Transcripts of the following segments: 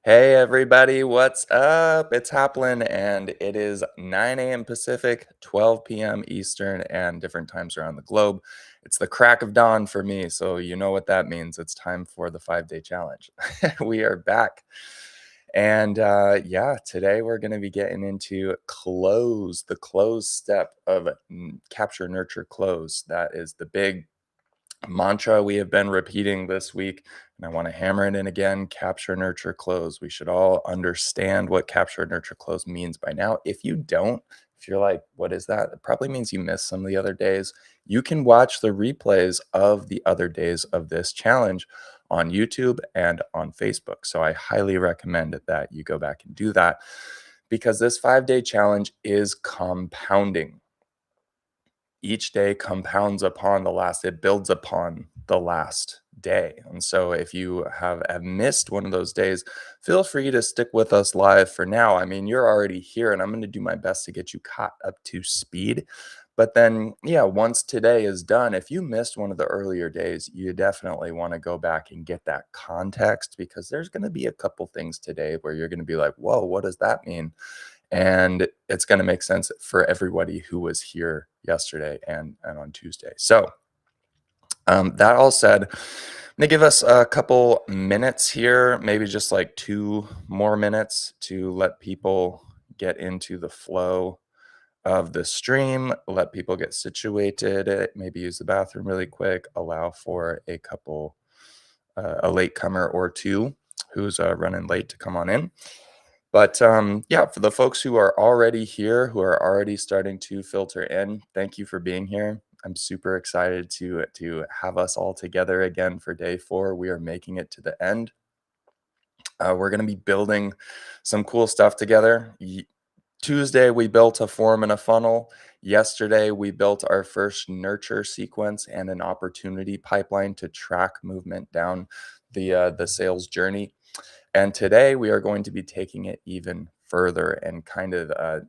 Hey everybody, what's up? It's Haplin and it is 9 a.m. Pacific, 12 p.m. Eastern, and different times around the globe. It's the crack of dawn for me, so you know what that means. It's time for the 5 day challenge. We are back. And yeah, today we're going to be getting into close, the close step of capture, nurture, close. That is the big mantra we have been repeating this week, and I want to hammer it in again: capture, nurture, close. We should all understand what capture, nurture, close means by now. If you don't, if you're like, what is that? It probably means you missed some of the other days. You can watch the replays of the other days of this challenge on YouTube and on Facebook. So I highly recommend that you go back and do that because this 5 day challenge is compounding. Each day compounds upon the last, it builds upon the last day. And so if you have missed one of those days, feel free to stick with us live for now. I mean, you're already here and I'm going to do my best to get you caught up to speed. But then, yeah, once today is done, if you missed one of the earlier days, you definitely want to go back and get that context, because there's going to be a couple things today where you're going to be like, whoa, what does that mean? And it's going to make sense for everybody who was here yesterday and on Tuesday. So that all said, I'm going to give us a couple minutes here, maybe just like 2 more minutes to let people get into the flow of the stream, let people get situated, maybe use the bathroom really quick, allow for a latecomer or two who's running late to come on in. But yeah, for the folks who are already here, who are already starting to filter in, thank you for being here. I'm super excited to have us all together again for day 4. We are making it to the end. We're going to be building some cool stuff together. Tuesday, we built a form and a funnel. Yesterday, we built our first nurture sequence and an opportunity pipeline to track movement down the sales journey. And today we are going to be taking it even further and kind of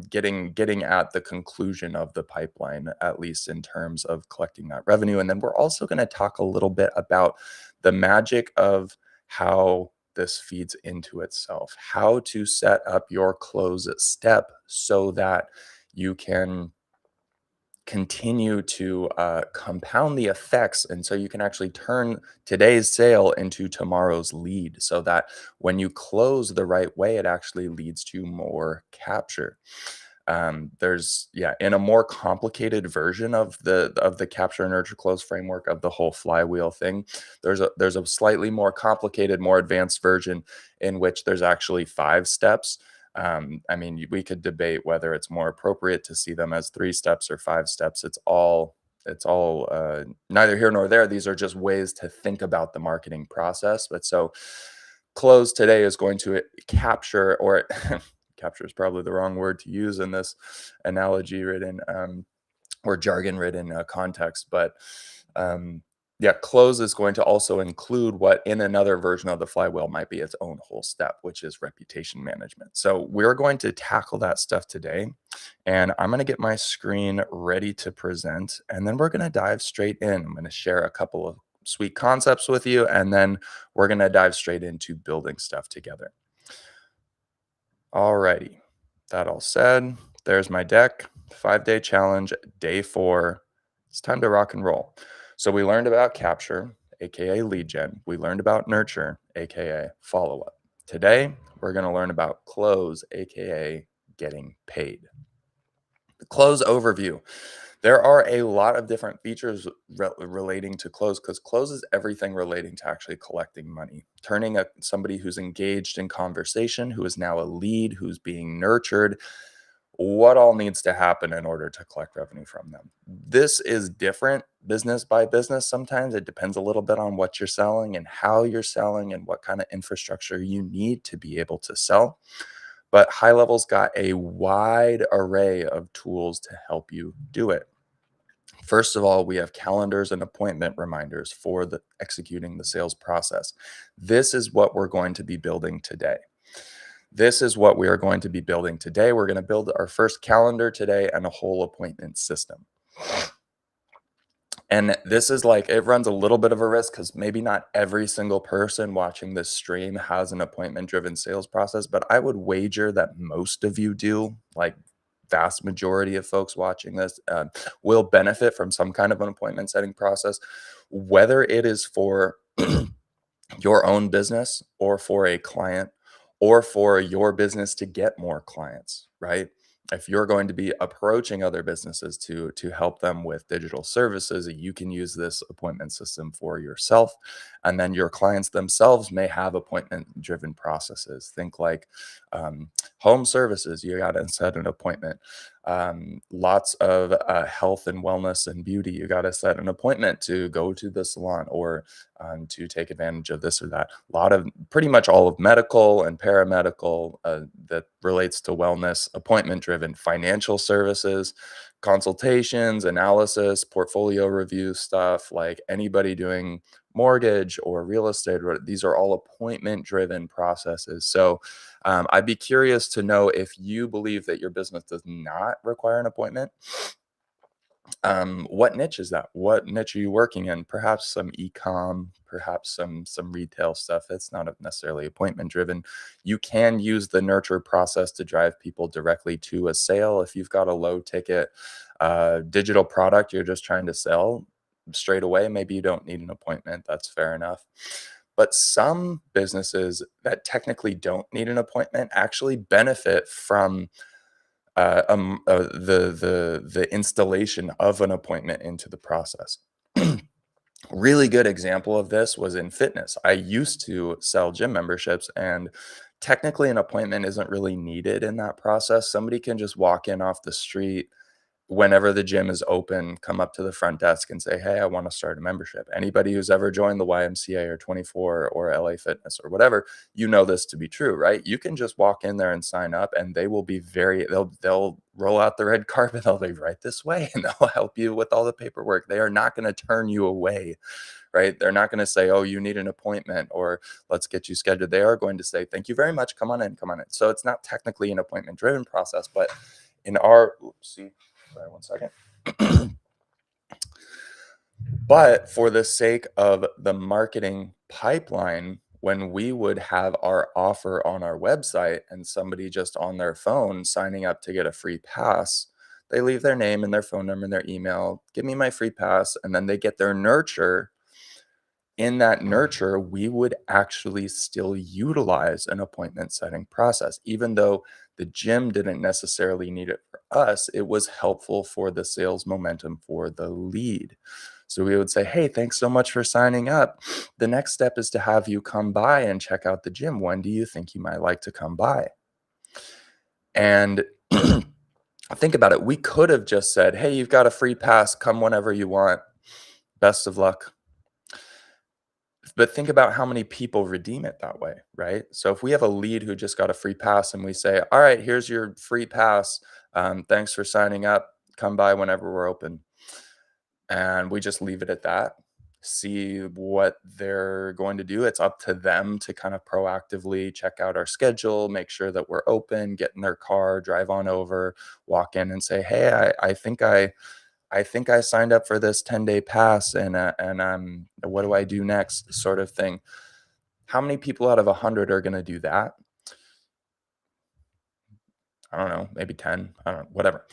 getting at the conclusion of the pipeline, at least in terms of collecting that revenue. And then we're also going to talk a little bit about the magic of how this feeds into itself, how to set up your close step so that you can continue to compound the effects. And so you can actually turn today's sale into tomorrow's lead, so that when you close the right way, it actually leads to more capture. In a more complicated version of the capture, nurture, close framework of the whole flywheel thing, there's a slightly more complicated, more advanced version in which there's actually 5 steps. I mean, we could debate whether it's more appropriate to see them as 3 steps or 5 steps. It's all neither here nor there. These are just ways to think about the marketing process. But so close today is going to capture, or capture is probably the wrong word to use in this analogy written or jargon written context, but yeah, close is going to also include what in another version of the flywheel might be its own whole step, which is reputation management. So we're going to tackle that stuff today, and I'm going to get my screen ready to present, and then we're going to dive straight in. I'm going to share a couple of sweet concepts with you, and then we're going to dive straight into building stuff together. Alrighty, that all said, there's my deck. 5 day challenge, day 4. It's time to rock and roll. So we learned about capture, aka lead gen. We learned about nurture, aka follow up. Today, we're going to learn about close, aka getting paid. The close overview. There are a lot of different features relating to close, because close is everything relating to actually collecting money, turning somebody who's engaged in conversation, who is now a lead, who's being nurtured. What all needs to happen in order to collect revenue from them? This is different business by business. Sometimes it depends a little bit on what you're selling and how you're selling and what kind of infrastructure you need to be able to sell. But HighLevel's got a wide array of tools to help you do it. First of all, we have calendars and appointment reminders for executing the sales process. This is what we're going to be building today. We're going to build our first calendar today and a whole appointment system. And this is like it runs a little bit of a risk because maybe not every single person watching this stream has an appointment-driven sales process, but I would wager that most of you do, like, vast majority of folks watching this, will benefit from some kind of an appointment setting process, whether it is for your own business or for a client or for your business to get more clients, right? If you're going to be approaching other businesses to help them with digital services, you can use this appointment system for yourself. And then your clients themselves may have appointment driven processes. Think like home services, you got to set an appointment. Lots of health and wellness and beauty, you got to set an appointment to go to the salon or to take advantage of this or that. A lot of pretty much all of medical and paramedical that relates to wellness, appointment driven financial services, consultations, analysis, portfolio review stuff, like anybody doing mortgage or real estate. These are all appointment driven processes. So I'd be curious to know if you believe that your business does not require an appointment. What niche is that? What niche are you working in? Perhaps some e-com, perhaps some retail stuff. It's not necessarily appointment driven. You can use the nurture process to drive people directly to a sale. If you've got a low ticket digital product you're just trying to sell straight away, maybe you don't need an appointment. That's fair enough. But some businesses that technically don't need an appointment actually benefit from the installation of an appointment into the process. Really good example of this was in fitness. I used to sell gym memberships, and technically, an appointment isn't really needed in that process. Somebody can just walk in off the street whenever the gym is open, come up to the front desk and say, "Hey, I want to start a membership." Anybody who's ever joined the YMCA or 24 or LA Fitness or whatever, you know this to be true, right? You can just walk in there and sign up, and they will be they'll roll out the red carpet. They'll be right this way, and they'll help you with all the paperwork. They are not going to turn you away, right? They're not going to say, "Oh, you need an appointment," or "Let's get you scheduled." They are going to say, "Thank you very much. Come on in, come on in." So it's not technically an appointment driven process, but in our see, sorry, one second. But for the sake of the marketing pipeline, when we would have our offer on our website and somebody just on their phone signing up to get a free pass, they leave their name and their phone number and their email, give me my free pass, and then they get their nurture. In that nurture, we would actually still utilize an appointment setting process. Even though the gym didn't necessarily need it for us, it was helpful for the sales momentum for the lead. So we would say, "Hey, thanks so much for signing up. The next step is to have you come by and check out the gym. When do you think you might like to come by?" And think about it. We could have just said, "Hey, you've got a free pass. Come whenever you want. Best of luck." But think about how many people redeem it that way, right? So if we have a lead who just got a free pass and we say, "All right, here's your free pass. Thanks for signing up. Come by whenever we're open." And we just leave it at that, see what they're going to do. It's up to them to kind of proactively check out our schedule, make sure that we're open, get in their car, drive on over, walk in and say, "Hey, I think I signed up for this 10-day pass and what do I do next?" sort of thing. How many people out of 100 are gonna do that? I don't know, maybe 10, I don't know, whatever.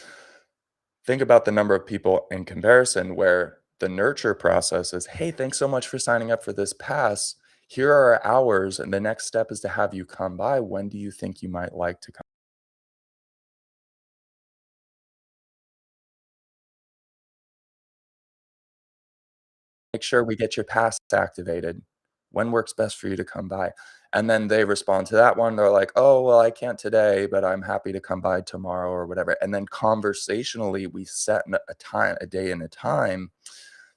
Think about the number of people in comparison where the nurture process is, "Hey, thanks so much for signing up for this pass. Here are our hours, and the next step is to have you come by. When do you think you might like to come? Make sure we get your pass activated. When works best for you to come by?" And then they respond to that one. They're like, "Oh, well, I can't today, but I'm happy to come by tomorrow," or whatever. And then conversationally, we set a time, a day and a time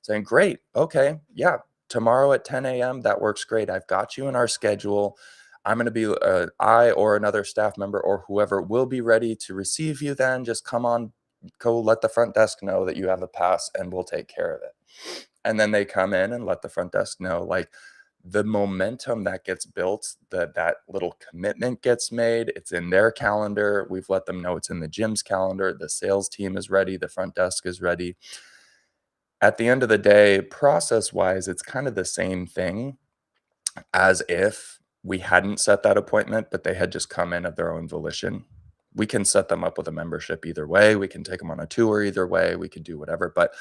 saying, "Great, okay, yeah, tomorrow at 10 a.m., that works great. I've got you in our schedule. I'm gonna be, I or another staff member or whoever will be ready to receive you then. Just come on, go let the front desk know that you have a pass, and we'll take care of it." And then they come in and let the front desk know, like, the momentum that gets built, that little commitment gets made, it's in their calendar, we've let them know it's in the gym's calendar, the sales team is ready, the front desk is ready. At the end of the day, process wise, it's kind of the same thing as if we hadn't set that appointment, but they had just come in of their own volition. We can set them up with a membership either way. We can take them on a tour either way. We could do whatever. But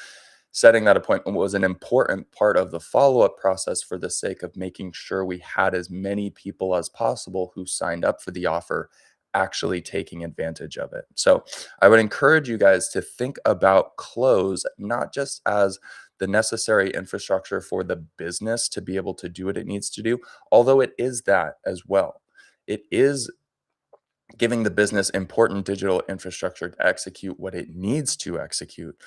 setting that appointment was an important part of the follow up process for the sake of making sure we had as many people as possible who signed up for the offer actually taking advantage of it. So I would encourage you guys to think about close not just as the necessary infrastructure for the business to be able to do what it needs to do, although it is that as well. It is giving the business important digital infrastructure to execute what it needs to execute,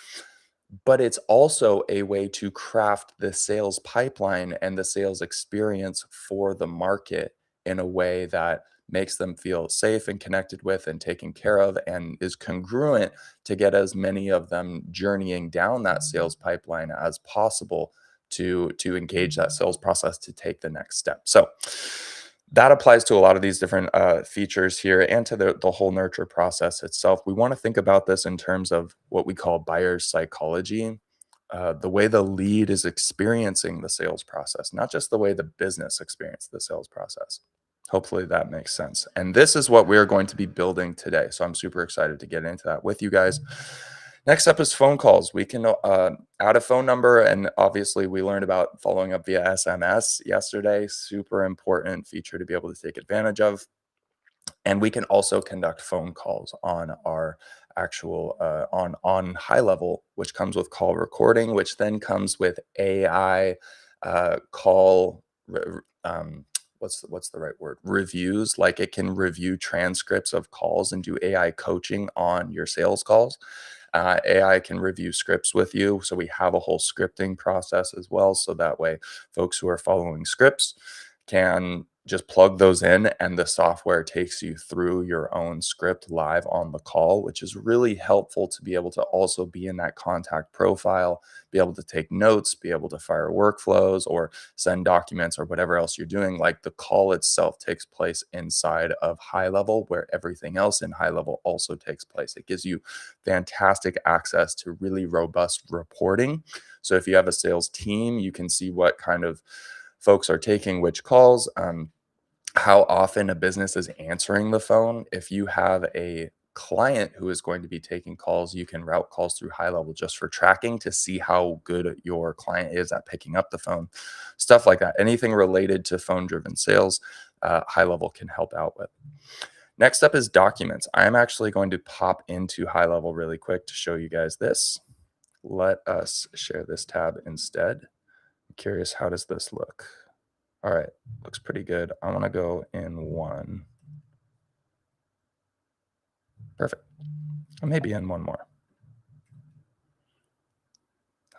but it's also a way to craft the sales pipeline and the sales experience for the market in a way that makes them feel safe and connected with and taken care of and is congruent to get as many of them journeying down that sales pipeline as possible to engage that sales process to take the next step. So that applies to a lot of these different features here and to the whole nurture process itself. We want to think about this in terms of what we call buyer's psychology, the way the lead is experiencing the sales process, not just the way the business experiences the sales process. Hopefully that makes sense. And this is what we're going to be building today. So I'm super excited to get into that with you guys. Next up is phone calls. We can add a phone number, and obviously we learned about following up via SMS yesterday. Super important feature to be able to take advantage of. And we can also conduct phone calls on our actual on HighLevel, which comes with call recording, which then comes with AI call. What's the right word? Reviews. Like it can review transcripts of calls and do AI coaching on your sales calls. AI can review scripts with you. So we have a whole scripting process as well. So that way, folks who are following scripts can just plug those in and the software takes you through your own script live on the call, which is really helpful to be able to also be in that contact profile, be able to take notes, be able to fire workflows or send documents or whatever else you're doing. Like the call itself takes place inside of HighLevel, where everything else in HighLevel also takes place. It gives you fantastic access to really robust reporting. So if you have a sales team, you can see what kind of folks are taking which calls, how often a business is answering the phone. If you have a client who is going to be taking calls, you can route calls through HighLevel just for tracking to see how good your client is at picking up the phone, stuff like that. Anything related to phone driven sales, HighLevel can help out with. Next up is documents. I'm actually going to pop into HighLevel really quick to show you guys this. Let us share this tab instead. I'm curious, how does this look? All right, looks pretty good. I want to go in one. Perfect. And maybe in one more.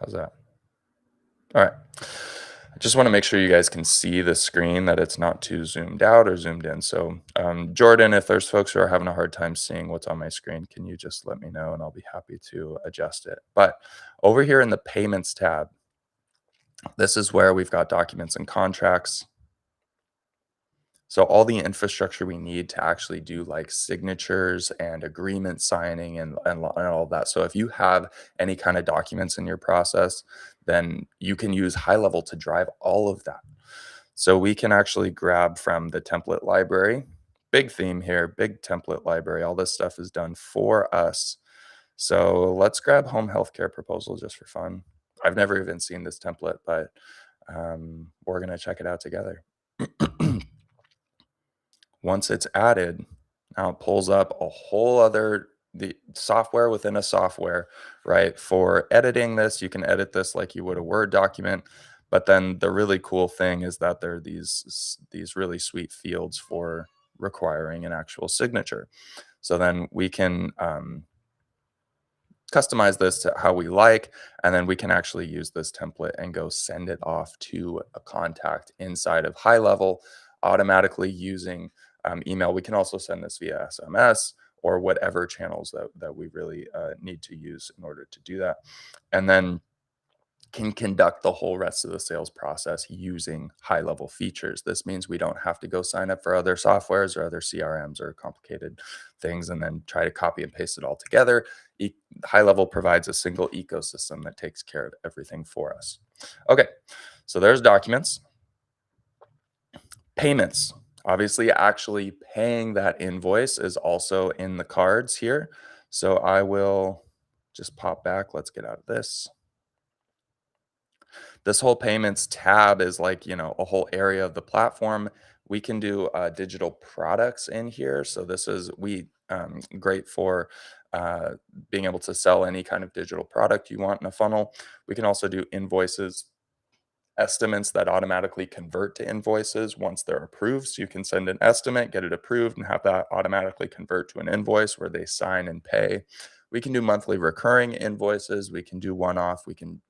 How's that? All right. I just want to make sure you guys can see the screen, that it's not too zoomed out or zoomed in. So, Jordan, if there's folks who are having a hard time seeing what's on my screen, can you just let me know and I'll be happy to adjust it. But over here in the payments tab, this is where we've got documents and contracts. So all the infrastructure we need to actually do like signatures and agreement signing and all that. So if you have any kind of documents in your process, then you can use HighLevel to drive all of that. So we can actually grab from the template library. Big theme here, big template library. All this stuff is done for us. So let's grab home healthcare proposal just for fun. I've never even seen this template, but we're going to check it out together. Once it's added, now it pulls up a whole other the software within a software, right? For editing this, you can edit this like you would a Word document. But then the really cool thing is that there are these really sweet fields for requiring an actual signature. So then we can customize this to how we like, and then we can actually use this template and go send it off to a contact inside of HighLevel automatically using email. We can also send this via SMS or whatever channels that we really need to use in order to do that. And then can conduct the whole rest of the sales process using high level features. This means we don't have to go sign up for other softwares or other CRMs or complicated things and then try to copy and paste it all together. High level provides a single ecosystem that takes care of everything for us. Okay, so there's documents, payments. Obviously, actually paying that invoice is also in the cards here. So I will just pop back. Let's get out of this. This whole payments tab is like, a whole area of the platform. We can do digital products in here. So this is great for being able to sell any kind of digital product you want in a funnel. We can also do invoices, estimates that automatically convert to invoices once they're approved. So you can send an estimate, get it approved, and have that automatically convert to an invoice where they sign and pay. We can do monthly recurring invoices. We can do one off. We can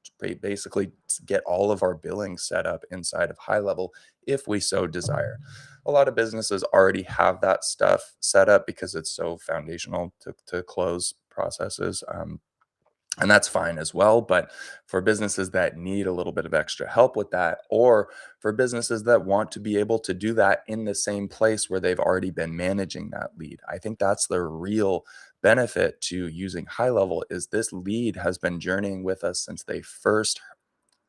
basically get all of our billing set up inside of High Level if we so desire. A lot of businesses already have that stuff set up because it's so foundational to close processes. And that's fine as well. But for businesses that need a little bit of extra help with that, or for businesses that want to be able to do that in the same place where they've already been managing that lead, I think that's the real benefit to using High Level is this lead has been journeying with us since they first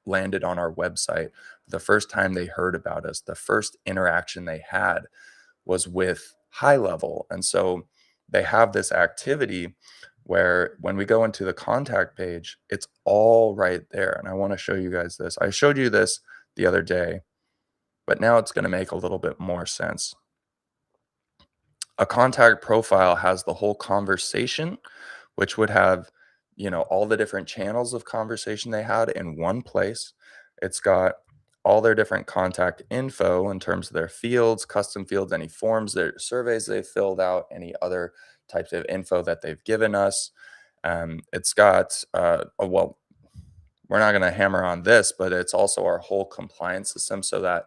landed on our website, the first time they heard about us, the first interaction they had was with High Level. And so they have this activity where when we go into the contact page, it's all right there. And I want to show you guys this. I showed you this the other day, but now it's going to make a little bit more sense. A contact profile has the whole conversation, which would have, all the different channels of conversation they had in one place. It's got all their different contact info in terms of their fields, custom fields, any forms, their surveys they've filled out, any other types of info that they've given us. It's got, well, we're not going to hammer on this, but it's also our whole compliance system so that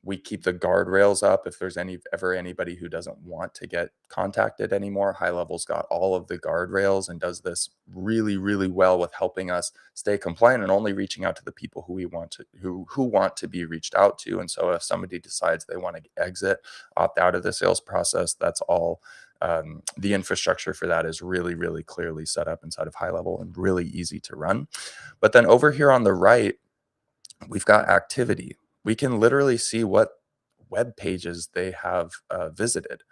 we keep the guardrails up if there's ever anybody who doesn't want to get contacted anymore. High Level's got all of the guardrails and does this really, really well with helping us stay compliant and only reaching out to the people who we want to who want to be reached out to. And so if somebody decides they want to exit, opt out of the sales process, that's all. The infrastructure for that is really, really clearly set up inside of High Level and really easy to run. But then over here on the right, we've got activity. We can literally see what web pages they have visited.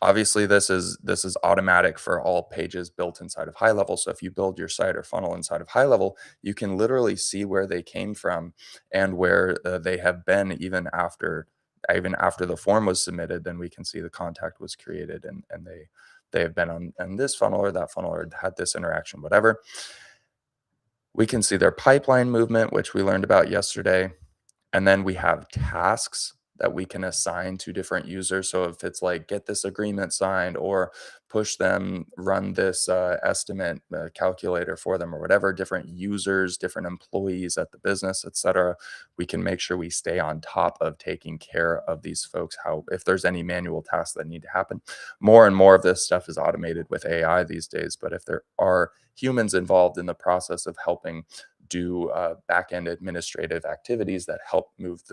Obviously, this is automatic for all pages built inside of High Level. So if you build your site or funnel inside of High Level, you can literally see where they came from and where they have been even after the form was submitted. Then we can see the contact was created and they have been on this funnel or that funnel or had this interaction, whatever. We can see their pipeline movement, which we learned about yesterday. And then we have tasks that we can assign to different users. So if it's like get this agreement signed or push them, run this estimate calculator for them or whatever, different users, different employees at the business, etc., we can make sure we stay on top of taking care of these folks. How if there's any manual tasks that need to happen, more and more of this stuff is automated with AI these days. But if there are humans involved in the process of helping do back-end administrative activities that help move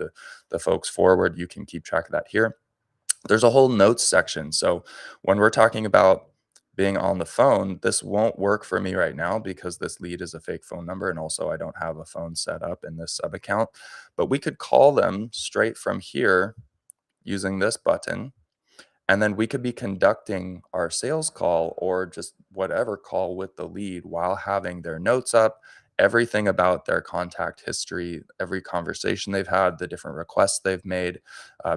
the folks forward, you can keep track of that here. There's a whole notes section. So when we're talking about being on the phone, this won't work for me right now because this lead is a fake phone number. And also I don't have a phone set up in this sub account, but we could call them straight from here using this button. And then we could be conducting our sales call or just whatever call with the lead while having their notes up, everything about their contact history, every conversation they've had, the different requests they've made,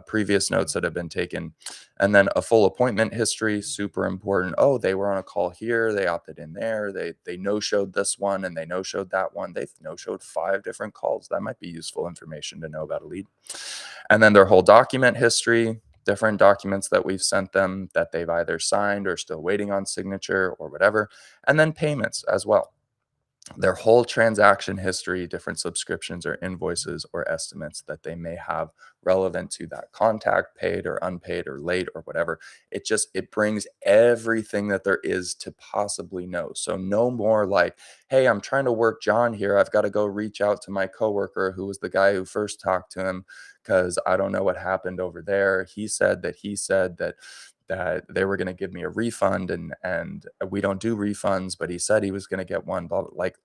previous notes that have been taken, and then a full appointment history, super important. Oh, they were on a call here, they opted in there, they no-showed this one and they no-showed that one. They've no-showed 5 different calls. That might be useful information to know about a lead. And then their whole document history, different documents that we've sent them that they've either signed or still waiting on signature or whatever, and then payments as well. their whole transaction history, different subscriptions or invoices or estimates that they may have relevant to that contact, paid or unpaid or late or whatever. It brings everything that there is to possibly know. So no more like, hey, I'm trying to work John here. I've got to go reach out to my coworker who was the guy who first talked to him because I don't know what happened over there. He said that they were going to give me a refund, and we don't do refunds, but he said he was going to get one, blah, blah. Like,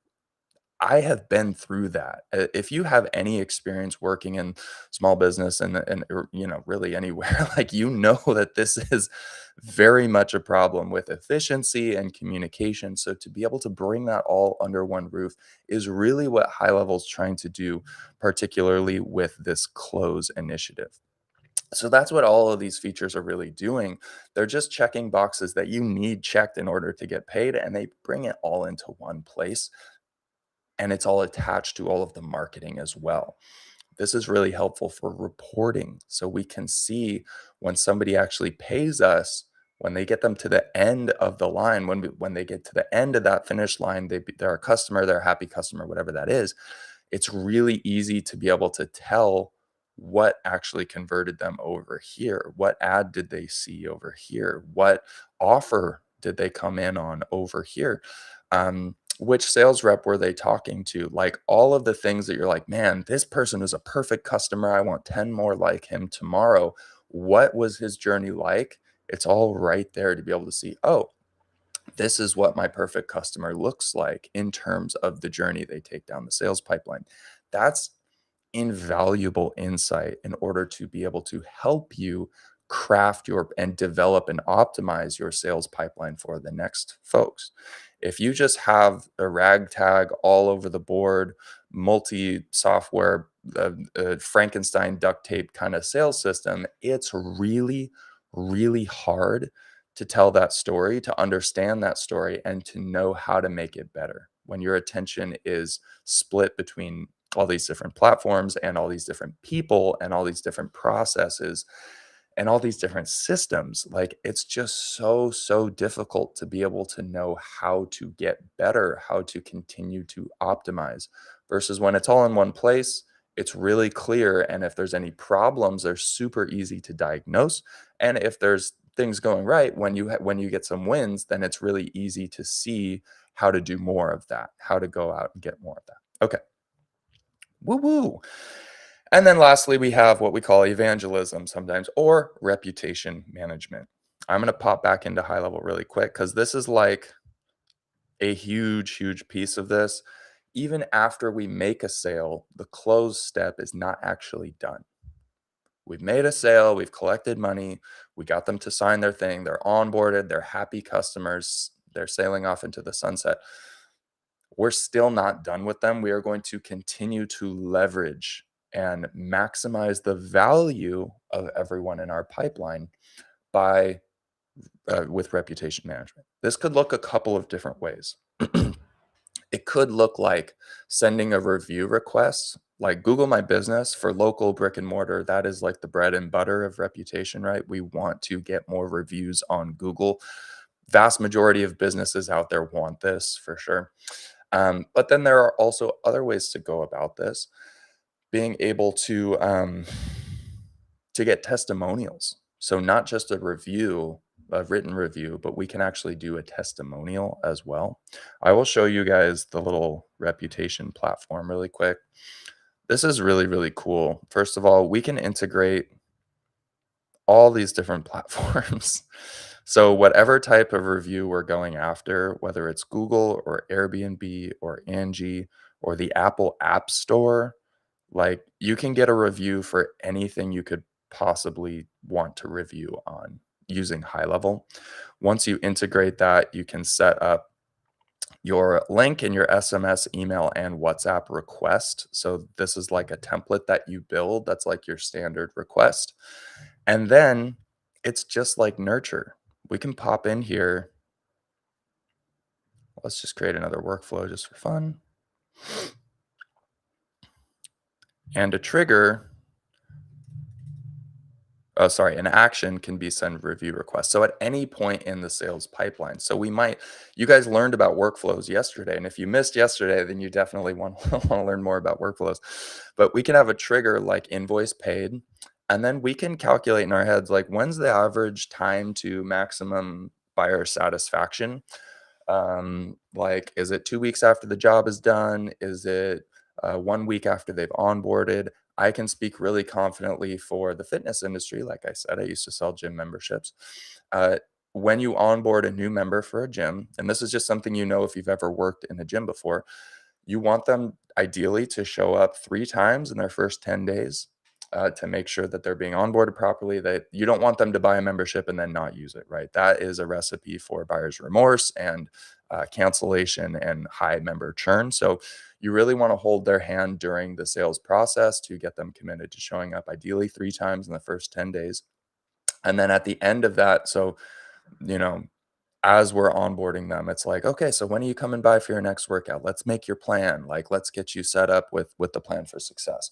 I have been through that. If you have any experience working in small business and or, really anywhere, like, that this is very much a problem with efficiency and communication. So to be able to bring that all under one roof is really what High Level is trying to do, particularly with this close initiative. So that's what all of these features are really doing. They're just checking boxes that you need checked in order to get paid, and they bring it all into one place, and it's all attached to all of the marketing as well. This is really helpful for reporting so we can see when somebody actually pays us, when they get them to the end of the line, when they get to the end of that finish line, they're a customer, they're a happy customer, whatever that is. It's really easy to be able to tell what actually converted them over here. What ad did they see over here? What offer did they come in on over here? Which sales rep were they talking to? Like, all of the things that you're like, man, this person is a perfect customer. I want 10 more like him tomorrow. What was his journey like? It's all right there to be able to see, oh, this is what my perfect customer looks like in terms of the journey they take down the sales pipeline. That's invaluable insight in order to be able to help you craft your and develop and optimize your sales pipeline for the next folks. If you just have a ragtag all over the board, multi software, Frankenstein duct tape kind of sales system, it's really, really hard to tell that story, to understand that story, and to know how to make it better when your attention is split between all these different platforms and all these different people and all these different processes and all these different systems. Like, it's just so difficult to be able to know how to get better, how to continue to optimize, versus when it's all in one place, it's really clear, and if there's any problems, they're super easy to diagnose. And if there's things going right, when you get some wins, then it's really easy to see how to do more of that, how to go out and get more of that. Okay. Woo woo. And then lastly, we have what we call evangelism sometimes, or reputation management. I'm going to pop back into High Level really quick because this is like a huge piece of this. Even after we make a sale, the close step is not actually done. We've made a sale, we've collected money, we got them to sign their thing, they're onboarded, they're happy customers, they're sailing off into the sunset. We're still not done with them. We are going to continue to leverage and maximize the value of everyone in our pipeline by with reputation management. This could look a couple of different ways. It could look like sending a review request, like Google My Business for local brick and mortar. That is like the bread and butter of reputation, right? We want to get more reviews on Google. Vast majority of businesses out there want this for sure. But then there are also other ways to go about this, being able to get testimonials. So not just a review, a written review, but we can actually do a testimonial as well. I will show you guys the little reputation platform really quick. This is really cool. First of all, we can integrate all these different platforms. So whatever type of review we're going after, whether it's Google or Airbnb or Angie or the Apple App Store, like, you can get a review for anything you could possibly want to review on using High Level. Once you integrate that, you can set up your link in your SMS, email, and WhatsApp request. So this is like a template that you build that's like your standard request. And then it's just like Nurture. We can pop in here. Let's just create another workflow just for fun. And to trigger oh, sorry, an action can be send review requests. So at any point in the sales pipeline. So you guys learned about workflows yesterday. And if you missed yesterday, then you definitely want, want to learn more about workflows. But we can have a trigger like invoice paid. And then we can calculate in our heads like when's the average time to maximum buyer satisfaction? Like, is it 2 weeks after the job is done? Is it 1 week after they've onboarded? I can speak really confidently for the fitness industry. Like I said, I used to sell gym memberships. Uh, when you onboard a new member for a gym, and this is just something you know if you've ever worked in a gym before, you want them ideally to show up 3 times in their first 10 days, to make sure that they're being onboarded properly, that you don't want them to buy a membership and then not use it, right? That is a recipe for buyer's remorse and, cancellation and high member churn, so you really wanna hold their hand during the sales process to get them committed to showing up ideally 3 times in the first 10 days, and then at the end of that you know, as we're onboarding them, it's like, okay, so when are you coming by for your next workout? Let's make your plan. Like, let's get you set up with the plan for success.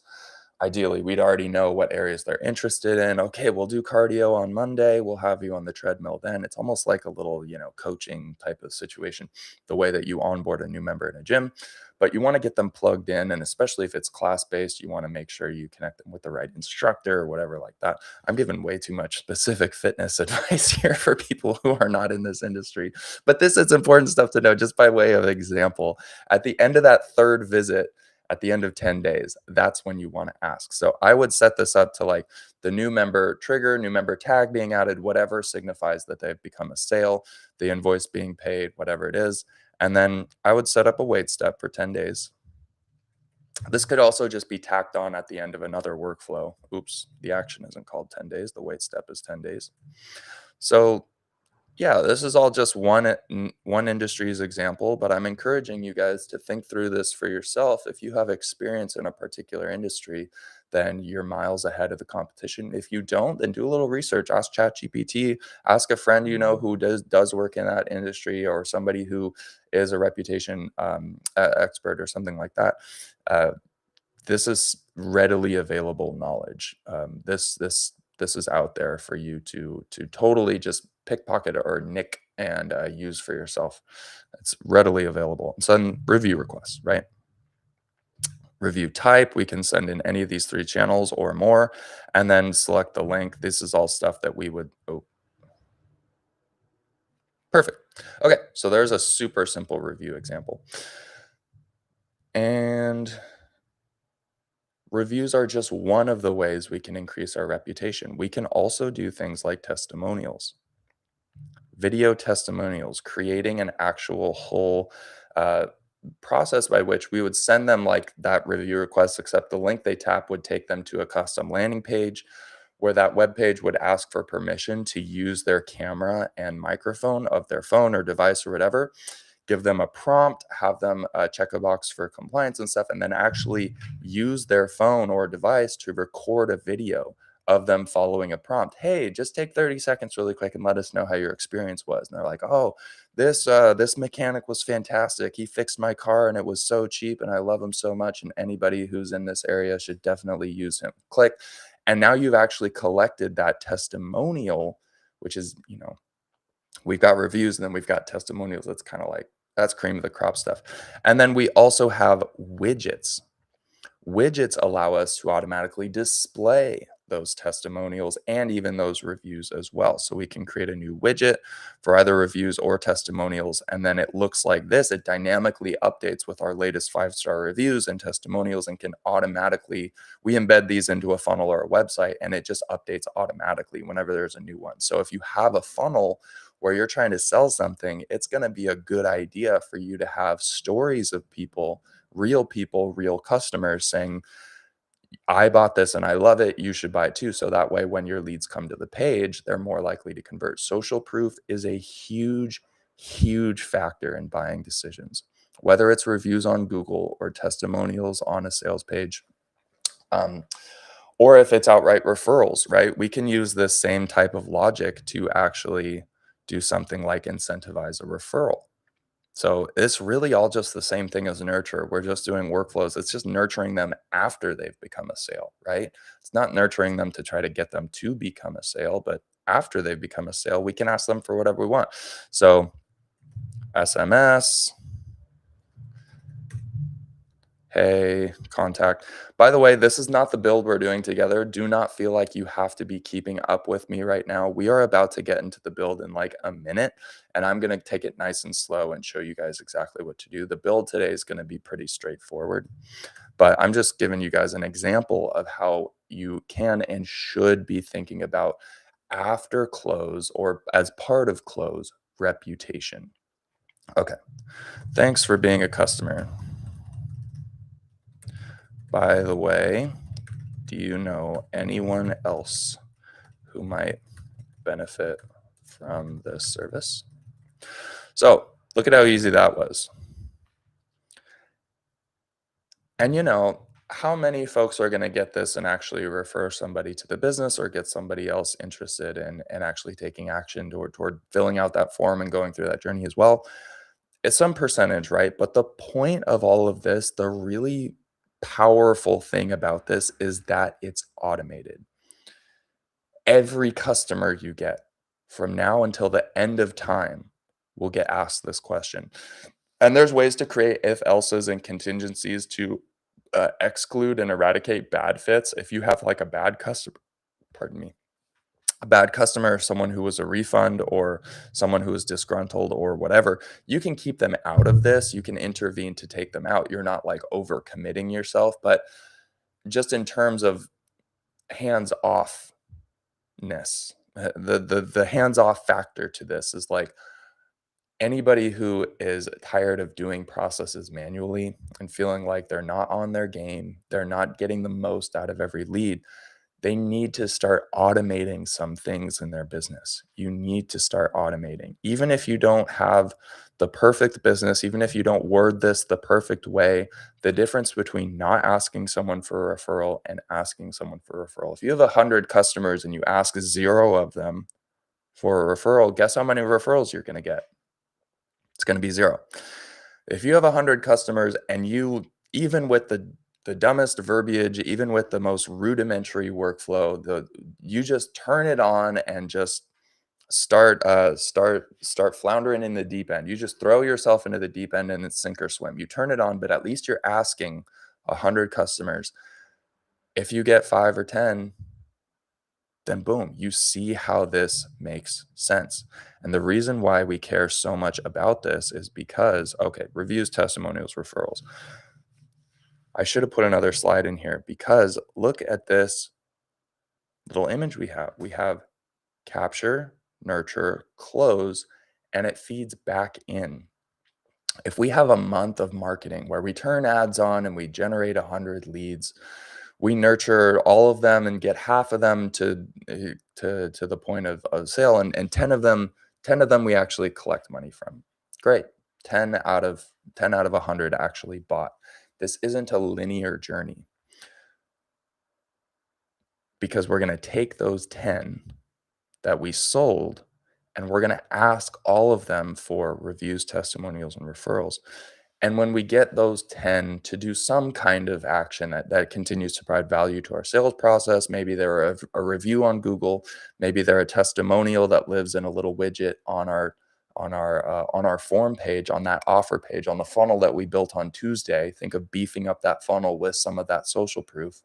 Ideally, we'd already know what areas they're interested in. Okay, we'll do cardio on Monday. We'll have you on the treadmill then. It's almost like a little, coaching type of situation, the way that you onboard a new member in a gym. But you want to get them plugged in. And especially if it's class based, you want to make sure you connect them with the right instructor or whatever like that. I'm giving way too much specific fitness advice here for people who are not in this industry. But this is important stuff to know just by way of example. At the end of that third visit, at the end of 10 days, that's when you want to ask. So I would set this up to like the new member trigger, new member tag being added, whatever signifies that they've become a sale, the invoice being paid, whatever it is. And then I would set up a wait step for 10 days. This could also just be tacked on at the end of another workflow. Oops, the action isn't called 10 days. The wait step is 10 days. So yeah, this is all just one industry's example, but I'm encouraging you guys to think through this for yourself. If you have experience in a particular industry, then you're miles ahead of the competition. If you don't, then do a little research. Ask ChatGPT. Ask a friend you know who does work in that industry, or somebody who is a reputation expert or something like that. Uh, this is readily available knowledge. This is out there for you to totally just pickpocket or nick and use for yourself. It's readily available. Send review requests, right? Review type, we can send in any of these 3 channels or more, and then select the link. This is all stuff that we would. Oh, perfect. Okay, so there's a super simple review example. And reviews are just one of the ways we can increase our reputation. We can also do things like testimonials, video testimonials, creating an actual whole uh, process by which we would send them like that review request, except the link they tap would take them to a custom landing page where that web page would ask for permission to use their camera and microphone of their phone or device or whatever, give them a prompt, have them check a box for compliance and stuff, and then actually use their phone or device to record a video of them following a prompt. Hey, just take 30 seconds really quick and let us know how your experience was. And they're like, oh, this mechanic was fantastic. He fixed my car and it was so cheap and I love him so much. And anybody who's in this area should definitely use him. Click. And now you've actually collected that testimonial, which is, we've got reviews and then we've got testimonials. That's kind of like that's cream of the crop stuff. And then we also have widgets. Widgets allow us to automatically display those testimonials and even those reviews as well. So we can create a new widget for either reviews or testimonials. And then it looks like this. It dynamically updates with our latest 5-star reviews and testimonials and can automatically, we embed these into a funnel or a website and it just updates automatically whenever there's a new one. So if you have a funnel where you're trying to sell something, it's going to be a good idea for you to have stories of people, real customers saying, I bought this and I love it. You should buy it too. So that way, when your leads come to the page, they're more likely to convert. Social proof is a huge, huge factor in buying decisions, whether it's reviews on Google or testimonials on a sales page. Um, or if it's outright referrals, right? We can use this same type of logic to actually do something like incentivize a referral. So it's really all just the same thing as nurture. We're just doing workflows. It's just nurturing them after they've become a sale, right? It's not nurturing them to try to get them to become a sale, but after they've become a sale, we can ask them for whatever we want. So SMS, hey, contact. By the way, this is not the build we're doing together. Do not feel like you have to be keeping up with me right now. We are about to get into the build in like a minute, and I'm going to take it nice and slow and show you guys exactly what to do. The build today is going to be pretty straightforward, but I'm just giving you guys an example of how you can and should be thinking about after close or as part of close reputation. Okay. Thanks for being a customer. By the way, do you know anyone else who might benefit from this service? So look at how easy that was. And how many folks are going to get this and actually refer somebody to the business or get somebody else interested in and actually taking action toward filling out that form and going through that journey as well? It's some percentage, right? But the point of all of this, the really powerful thing about this is that it's automated. Every customer you get from now until the end of time will get asked this question. And there's ways to create if else's and contingencies to exclude and eradicate bad fits. If you have like a bad customer, pardon me, a bad customer, someone who was a refund or someone who was disgruntled or whatever, you can keep them out of this. You can intervene to take them out. You're not like over committing yourself, but just in terms of hands off the hands-off factor to this is like anybody who is tired of doing processes manually and feeling like they're not on their game, they're not getting the most out of every lead, they need to start automating some things in their business. You need to start automating. Even if you don't have the perfect business, even if you don't word this the perfect way, the difference between not asking someone for a referral and asking someone for a referral. If you have 100 customers and you ask 0 of them for a referral, guess how many referrals you're going to get? It's going to be 0. If you have 100 customers and you, even with the dumbest verbiage, even with the most rudimentary workflow, you just turn it on and just start floundering in the deep end. You just throw yourself into the deep end and it's sink or swim. You turn it on, but at least you're asking 100 customers. If you get 5 or 10, then boom, you see how this makes sense. And the reason why we care so much about this is because, okay, reviews, testimonials, referrals. I should have put another slide in here because look at this little image we have. We have capture, nurture, close, and it feeds back in. If we have a month of marketing where we turn ads on and we generate 100 leads, we nurture all of them and get half of them to the point of sale, and 10 of them we actually collect money from. Great. 10 out of 100 actually bought. This isn't a linear journey because we're going to take those 10 that we sold and we're going to ask all of them for reviews, testimonials, and referrals. And when we get those 10 to do some kind of action that continues to provide value to our sales process, maybe they're a review on Google, maybe they're a testimonial that lives in a little widget on our form page, on that offer page, on the funnel that we built on Tuesday. Think of beefing up that funnel with some of that social proof.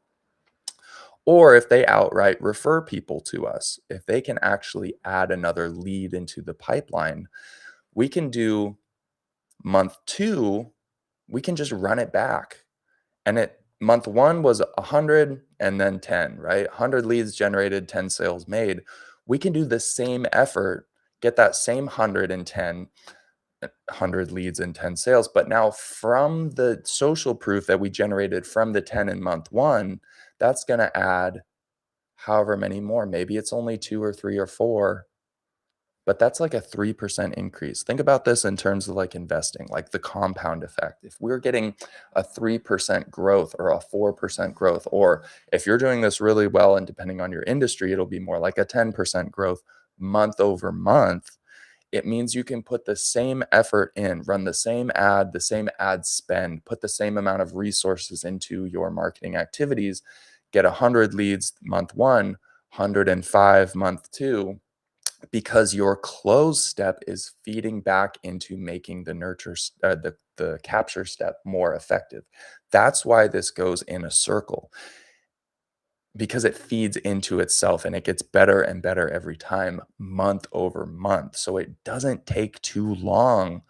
Or if they outright refer people to us, if they can actually add another lead into the pipeline, we can do month 2, we can just run it back. And month 1 was 100 and then 10, right? 100 leads generated, 10 sales made. We can do the same effort, get that same 100 leads and 10 sales. But now from the social proof that we generated from the 10 in month 1, that's going to add however many more. Maybe it's only 2 or 3 or 4, but that's like a 3% increase. Think about this in terms of like investing, like the compound effect. If we're getting a 3% growth or a 4% growth, or if you're doing this really well and depending on your industry, it'll be more like a 10% growth month over month. It means you can put the same effort in, run the same ad spend, put the same amount of resources into your marketing activities, get 100 leads month one, 105 month two, because your close step is feeding back into making the the capture step more effective. That's why this goes in a circle, because it feeds into itself and it gets better and better every time, month over month. So it doesn't take too long,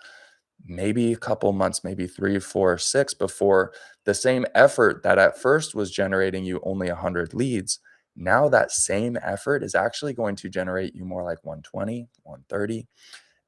maybe a couple months, maybe 3, 4, 6, before the same effort that at first was generating you only 100 leads. Now that same effort is actually going to generate you more like 120, 130.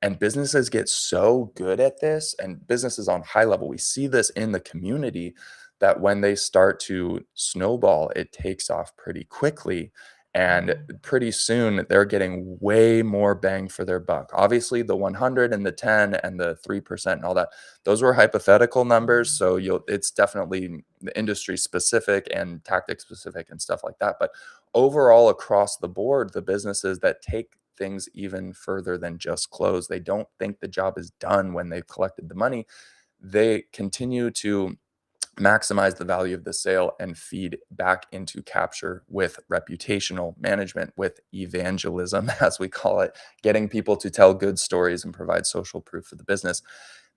And businesses get so good at this, and businesses on HighLevel, we see this in the community, that when they start to snowball, it takes off pretty quickly. And pretty soon, they're getting way more bang for their buck. Obviously, the 100 and the 10 and the 3% and all that, those were hypothetical numbers. So it's definitely industry specific and tactic specific and stuff like that. But overall, across the board, the businesses that take things even further than just close, they don't think the job is done when they've collected the money. They continue to maximize the value of the sale and feed back into capture with reputational management, with evangelism, as we call it, getting people to tell good stories and provide social proof for the business.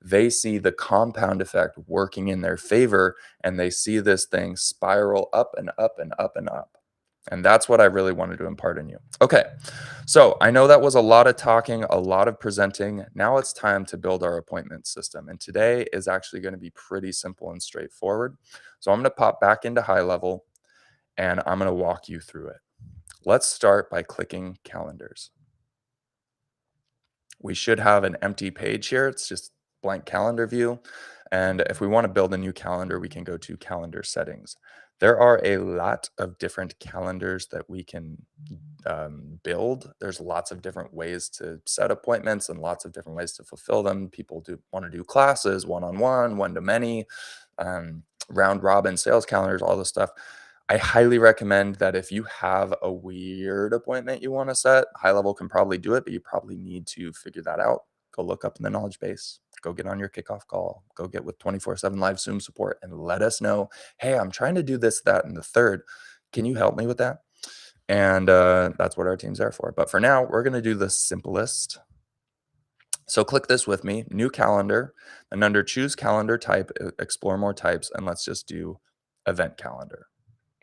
They see the compound effect working in their favor, and they see this thing spiral up and up and up and up. And that's what I really wanted to impart in you. Okay, so I know that was a lot of talking, a lot of presenting. Now it's time to build our appointment system. And today is actually going to be pretty simple and straightforward. So I'm going to pop back into HighLevel and I'm going to walk you through it. Let's start by clicking calendars. We should have an empty page here. It's just blank calendar view. And if we want to build a new calendar, we can go to calendar settings. There are a lot of different calendars that we can build. There's lots of different ways to set appointments and lots of different ways to fulfill them. People do want to do classes, one-on-one, one-to-many, round robin sales calendars, all this stuff. I highly recommend that if you have a weird appointment you want to set, HighLevel can probably do it, but you probably need to figure that out. Go look up in the knowledge base, go get on your kickoff call, go get with 24/7 live Zoom support and let us know, hey, I'm trying to do this, that, and the third. Can you help me with that? And that's what our team's there for. But for now, we're going to do the simplest. So click this with me, new calendar, and under choose calendar type, explore more types, and let's just do event calendar.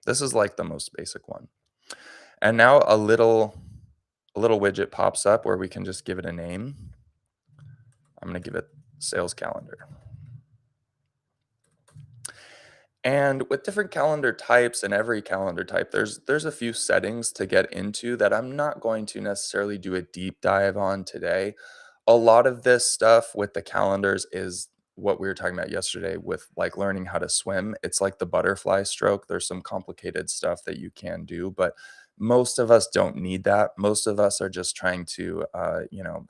This is like the most basic one. And now a little widget pops up where we can just give it a name. I'm going to give it sales calendar. And with different calendar types and every calendar type, there's a few settings to get into that I'm not going to necessarily do a deep dive on today. A lot of this stuff with the calendars is what we were talking about yesterday with like learning how to swim. It's like the butterfly stroke. There's some complicated stuff that you can do, but most of us don't need that. Most of us are just trying to,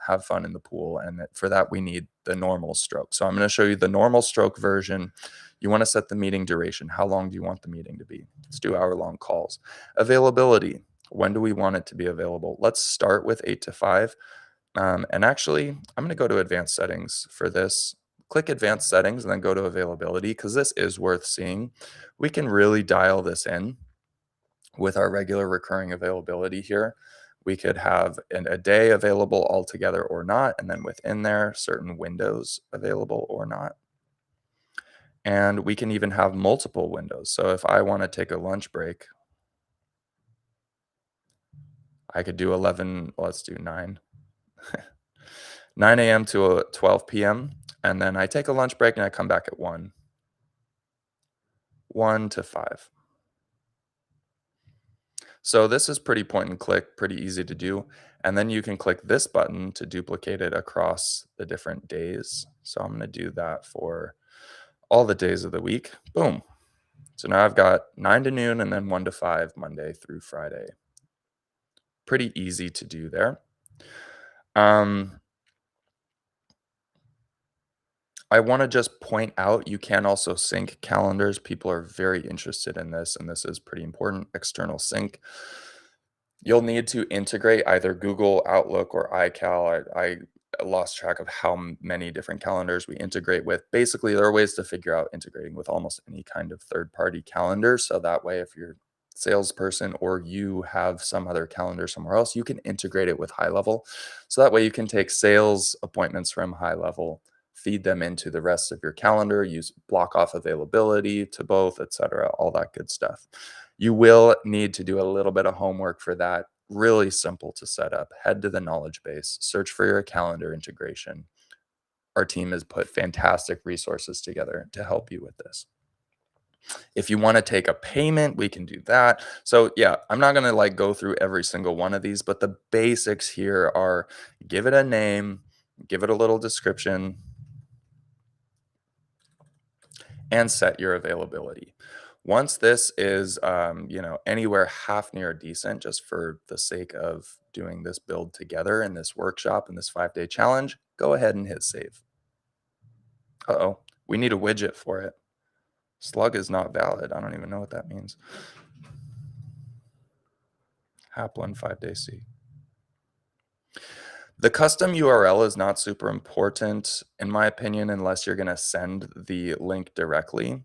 have fun in the pool, and for that we need the normal stroke. So I'm going to show you the normal stroke version. You want to set the meeting duration. How long do you want the meeting to be? Let's do hour-long calls. Availability. When do we want it to be available? Let's start with 8 to 5. And actually, I'm going to go to advanced settings for this. Click advanced settings and then go to availability because this is worth seeing. We can really dial this in with our regular recurring availability here. We could have a day available altogether or not, and then within there, certain windows available or not. And we can even have multiple windows. So if I want to take a lunch break, I could do 11, let's do 9. 9 a.m. to 12 p.m. And then I take a lunch break and I come back at 1. 1 to 5. So this is pretty point and click, pretty easy to do. And then you can click this button to duplicate it across the different days. So I'm going to do that for all the days of the week. Boom. So now I've got 9 to noon and then 1 to 5, Monday through Friday. Pretty easy to do there. I want to just point out you can also sync calendars. People are very interested in this, and this is pretty important. External sync. You'll need to integrate either Google, Outlook, or iCal. lost track of how many different calendars we integrate with. Basically, there are ways to figure out integrating with almost any kind of third-party calendar. So that way, if you're salesperson or you have some other calendar somewhere else, you can integrate it with HighLevel. So that way you can take sales appointments from HighLevel, feed them into the rest of your calendar, use block off availability to both, etc., all that good stuff. You will need to do a little bit of homework for that. Really simple to set up. Head to the knowledge base, search for your calendar integration. Our team has put fantastic resources together to help you with this. If you wanna take a payment, we can do that. So, yeah, I'm not gonna, like, go through every single one of these, but the basics here are give it a name, give it a little description, and set your availability. Once this is, anywhere half near decent, just for the sake of doing this build together in this workshop and this 5-day challenge, go ahead and hit save. Uh-oh, we need a widget for it. Slug is not valid. I don't even know what that means. Haplin 5-day C. The custom URL is not super important, in my opinion, unless you're gonna send the link directly.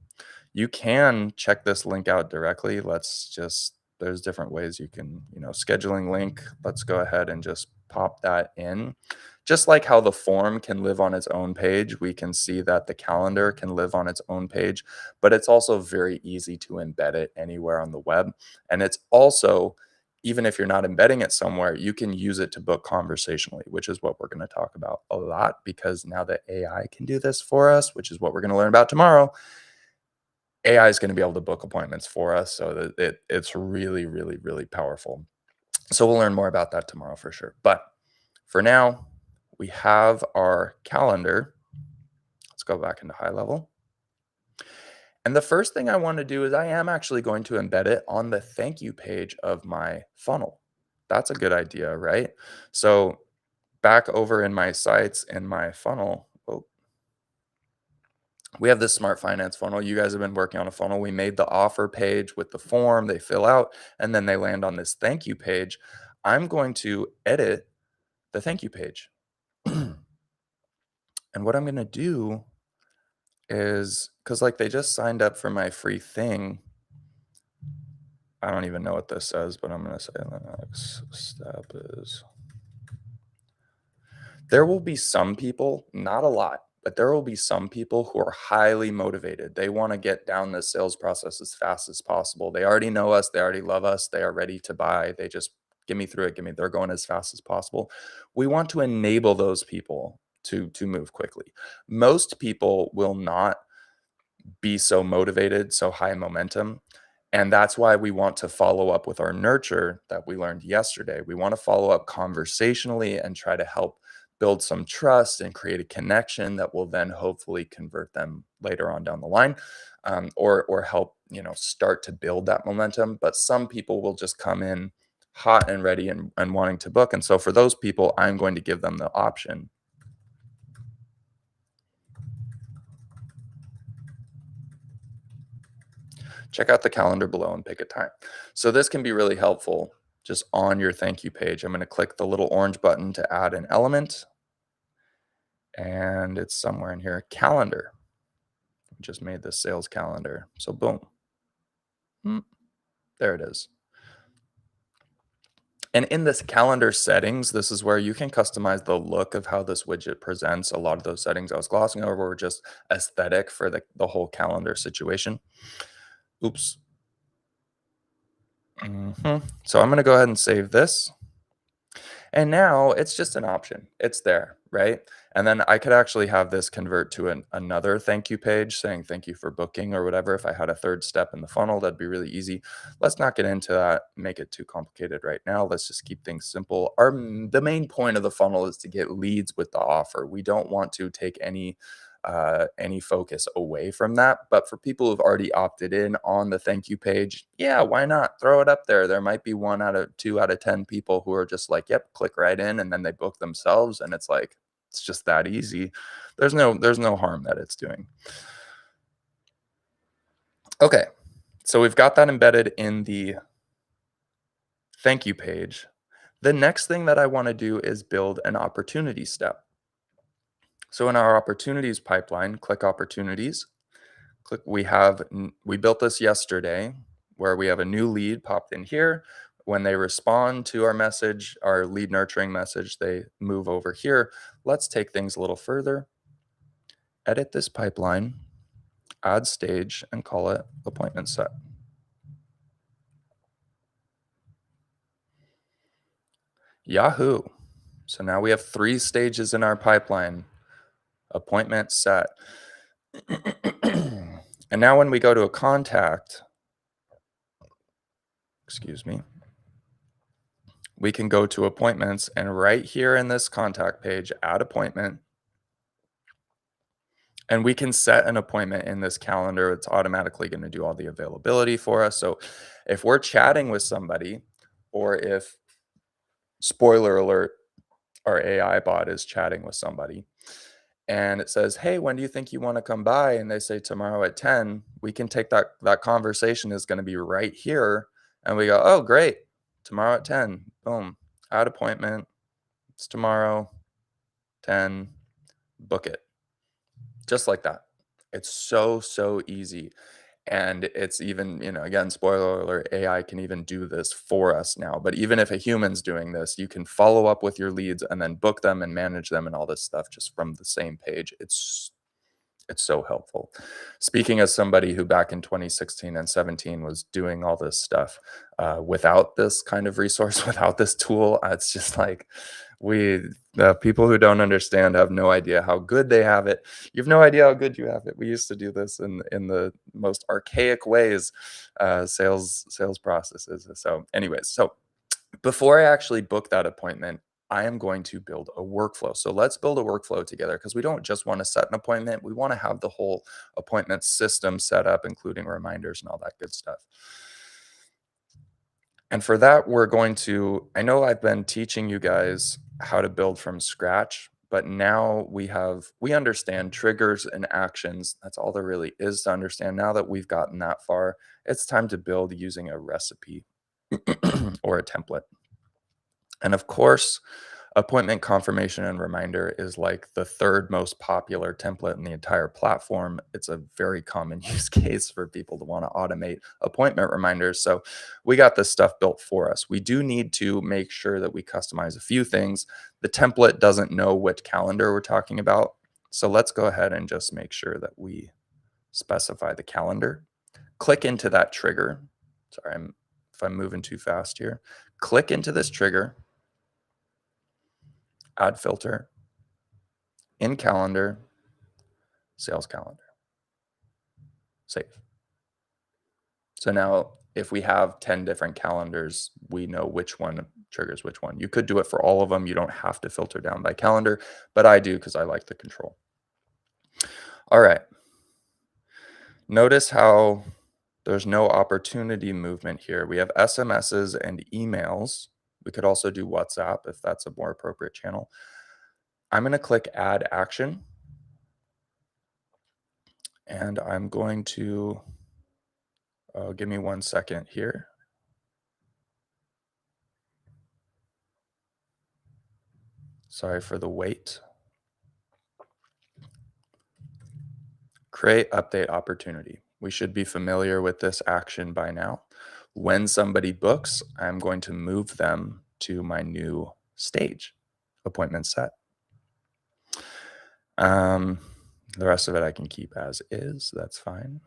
You can check this link out directly. There's different ways you can, scheduling link. Let's go ahead and just pop that in. Just like how the form can live on its own page, we can see that the calendar can live on its own page, but it's also very easy to embed it anywhere on the web. And it's also, even if you're not embedding it somewhere, you can use it to book conversationally, which is what we're going to talk about a lot because now that AI can do this for us, which is what we're going to learn about tomorrow, AI is going to be able to book appointments for us. So that it's really, really, really powerful. So we'll learn more about that tomorrow for sure. But for now, we have our calendar. Let's go back into HighLevel. And the first thing I want to do is I am actually going to embed it on the thank you page of my funnel. That's a good idea, right? So back over in my sites in my funnel, we have this smart finance funnel. You guys have been working on a funnel. We made the offer page with the form, they fill out, and then they land on this thank you page. I'm going to edit the thank you page. And what I'm going to do is, because like they just signed up for my free thing. I don't even know what this says, but I'm going to say the next step is there will be some people, not a lot, but there will be some people who are highly motivated. They want to get down this sales process as fast as possible. They already know us, they already love us, they are ready to buy. They just give me through it, they're going as fast as possible. We want to enable those people to move quickly. Most people will not be so motivated, so high momentum. And that's why we want to follow up with our nurture that we learned yesterday. We want to follow up conversationally and try to help build some trust and create a connection that will then hopefully convert them later on down the line, or help start to build that momentum. But some people will just come in hot and ready and wanting to book. And so for those people, I'm going to give them the option. Check out the calendar below and pick a time. So this can be really helpful just on your thank you page. I'm going to click the little orange button to add an element, and it's somewhere in here, calendar. We just made this sales calendar. So boom. There it is. And in this calendar settings, this is where you can customize the look of how this widget presents. A lot of those settings I was glossing over were just aesthetic for the whole calendar situation. Oops. So I'm going to go ahead and save this. And now it's just an option. It's there, right? And then I could actually have this convert to another thank you page saying thank you for booking or whatever. If I had a third step in the funnel, that'd be really easy. Let's not get into that, make it too complicated right now. Let's just keep things simple. The main point of the funnel is to get leads with the offer. We don't want to take any focus away from that. But for people who've already opted in on the thank you page, yeah, why not throw it up there? There might be 2 out of 10 people who are just like, yep, click right in, and then they book themselves. And it's like, it's just that easy. There's no harm that it's doing. Okay, so we've got that embedded in the thank you page. The next thing that I want to do is build an opportunity step. So in our opportunities pipeline, click opportunities. Click, we built this yesterday where we have a new lead popped in here. When they respond to our message, our lead nurturing message, they move over here. Let's take things a little further. Edit this pipeline, add stage, and call it appointment set. Yahoo. So now we have 3 stages in our pipeline. Appointment set. And now when we go to a contact, excuse me, we can go to appointments, and right here in this contact page, add appointment. And we can set an appointment in this calendar. It's automatically going to do all the availability for us. So if we're chatting with somebody, or if, spoiler alert, our AI bot is chatting with somebody and it says, "Hey, when do you think you want to come by?" And they say tomorrow at 10, we can take that conversation is going to be right here. And we go, "Oh, great. Tomorrow at 10. Boom. Add appointment. It's tomorrow, 10. Book it." Just like that. It's so, so easy. And it's even, again, spoiler alert, AI can even do this for us now. But even if a human's doing this, you can follow up with your leads and then book them and manage them and all this stuff just from the same page. It's so helpful. Speaking as somebody who back in 2016 and 17 was doing all this stuff without this kind of resource, without this tool, it's just like the people who don't understand have no idea how good they have it. You have no idea how good you have it. We used to do this in the most archaic ways, sales processes. So, anyways, so before I actually book that appointment, I am going to build a workflow. So let's build a workflow together because we don't just want to set an appointment. We want to have the whole appointment system set up, including reminders and all that good stuff. And for that, I know I've been teaching you guys how to build from scratch, but now we understand triggers and actions. That's all there really is to understand. Now that we've gotten that far, it's time to build using a recipe or a template. And of course, appointment confirmation and reminder is like the third most popular template in the entire platform. It's a very common use case for people to want to automate appointment reminders. So we got this stuff built for us. We do need to make sure that we customize a few things. The template doesn't know which calendar we're talking about. So let's go ahead and just make sure that we specify the calendar. Click into that trigger. Sorry, if I'm moving too fast here. Click into this trigger. Add filter, in calendar, sales calendar, save. So now if we have 10 different calendars, we know which one triggers which one. You could do it for all of them. You don't have to filter down by calendar, but I do because I like the control. All right. Notice how there's no opportunity movement here. We have SMSs and emails. We could also do WhatsApp if that's a more appropriate channel. I'm going to click add action. And I'm going to, give me 1 second here. Sorry for the wait. Create update opportunity. We should be familiar with this action by now. When somebody books, I'm going to move them to my new stage, appointment set. The rest of it I can keep as is. That's fine.